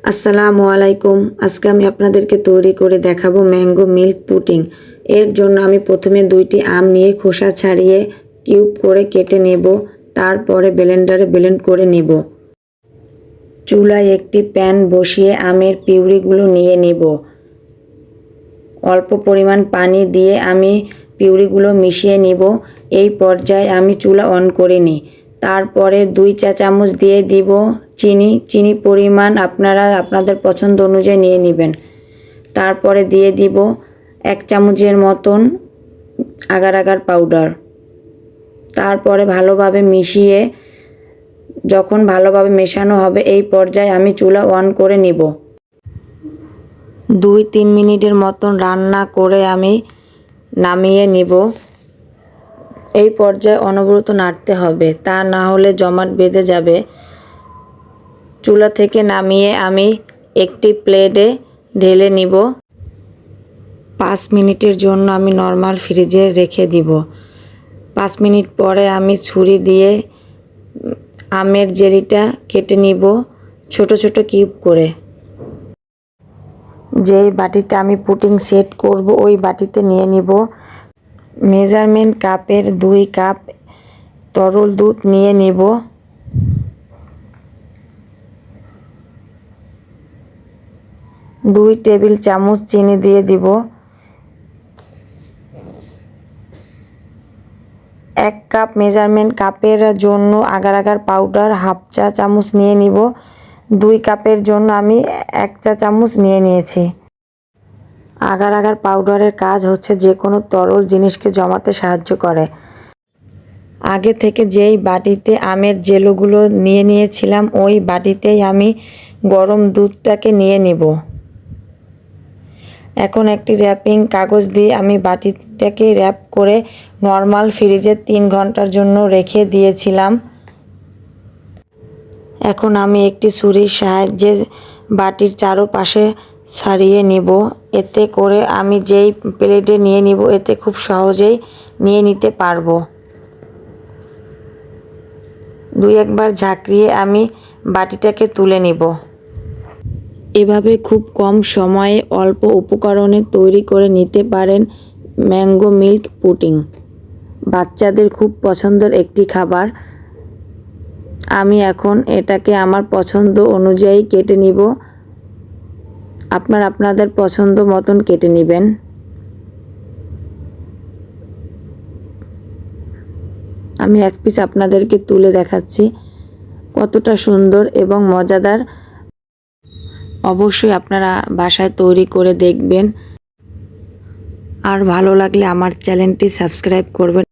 আসসালামু আলাইকুম। আজকে আমি আপনাদেরকে তৈরি করে দেখাবো ম্যাঙ্গো মিল্ক পুডিং। এর জন্য আমি প্রথমে 2টি আম নিয়ে খোসা ছাড়িয়ে কিউব করে কেটে নেব। তারপরে ব্লেন্ডারে ব্লেন্ড করে নেব। চুলায় একটি প্যান বসিয়ে আমের পিউরিগুলো নিয়ে নেব। অল্প পরিমাণ পানি দিয়ে আমি পিউরিগুলো মিশিয়ে নেব। এই পর্যায়ে আমি চুলা অন করে নিই। তারপরে 2 চা চামচ দিয়ে দিব চিনি পরিমাণ আপনারা আপনাদের পছন্দ অনুযায়ী নিয়ে নেবেন। তারপরে দিয়ে দিব 1 চামচের মতন আগার আগার পাউডার। তারপরে ভালোভাবে মিশিয়ে যখন ভালোভাবে মেশানো হবে এই পর্যায়ে আমি চুলা অন করে নিব। 2-3 মিনিটের মতন রান্না করে আমি নামিয়ে নিব। এই পর্যায়ে অনবরত নাড়তে হবে, তা না হলে জমাট বেঁধে যাবে। চুলা থেকে নামিয়ে আমি একটি প্লেটে ঢেলে নিব। 5 মিনিটের জন্য আমি নরমাল ফ্রিজে রেখে দিব। 5 মিনিট পরে আমি ছুরি দিয়ে আমের জেলিটা কেটে নিব ছোট ছোট কিউব করে। যেই বাটিতে আমি পুডিং সেট করব ওই বাটিতে নিয়ে নিব। মেজারমেন্ট কাপের 2 কাপ তরল দুধ নিয়ে নেব। দুই টেবিল চামচ চিনি দিয়ে দিব। 1 কাপ মেজারমেন্ট কাপের জন্য আগার আগার পাউডার হাফ চা চামচ নিয়ে নিব। 2 কাপের জন্য আমি 1 চা চামচ নিয়ে নিয়েছি। আগার আগার পাউডারের কাজ হচ্ছে যে কোনো তরল জিনিসকে জমাতে সাহায্য করে। আগে থেকে যেই বাটিতে আমের জেলোগুলো নিয়ে নিয়েছিলাম ওই বাটিতেই আমি গরম দুধটাকে নিয়ে নিব। এখন একটি র্যাপিং কাগজ দিয়ে আমি বাটিটাকে র্যাপ করে নরমাল ফ্রিজে 3 ঘন্টার জন্য রেখে দিয়েছিলাম। এখন আমি একটি ছুরির সাহায্যে বাটির চারপাশে ছাড়িয়ে নেব। এতে করে আমি যেই প্লেটে নিয়ে নিব এতে খুব সহজেই নিয়ে নিতে পারবো। 2-1 বার ঝাঁকড়িয়ে আমি বাটিটাকে তুলে নিব। এভাবে খুব কম সময়ে অল্প উপকরণে তৈরি করে নিতে পারেন ম্যাঙ্গো মিল্ক পুডিং। বাচ্চাদের খুব পছন্দের একটি খাবার। আমি এখন এটাকে আমার পছন্দ অনুযায়ী কেটে নিব। আপনারা আপনাদের পছন্দ মতন কেটে নেবেন। আমি এক পিস আপনাদেরকে তুলে দেখাচ্ছি কতটা সুন্দর এবং মজাদার। অবশ্যই আপনারা বাসায় তৈরি করে দেখবেন। আর ভালো লাগলে আমার চ্যানেলটি সাবস্ক্রাইব করবেন।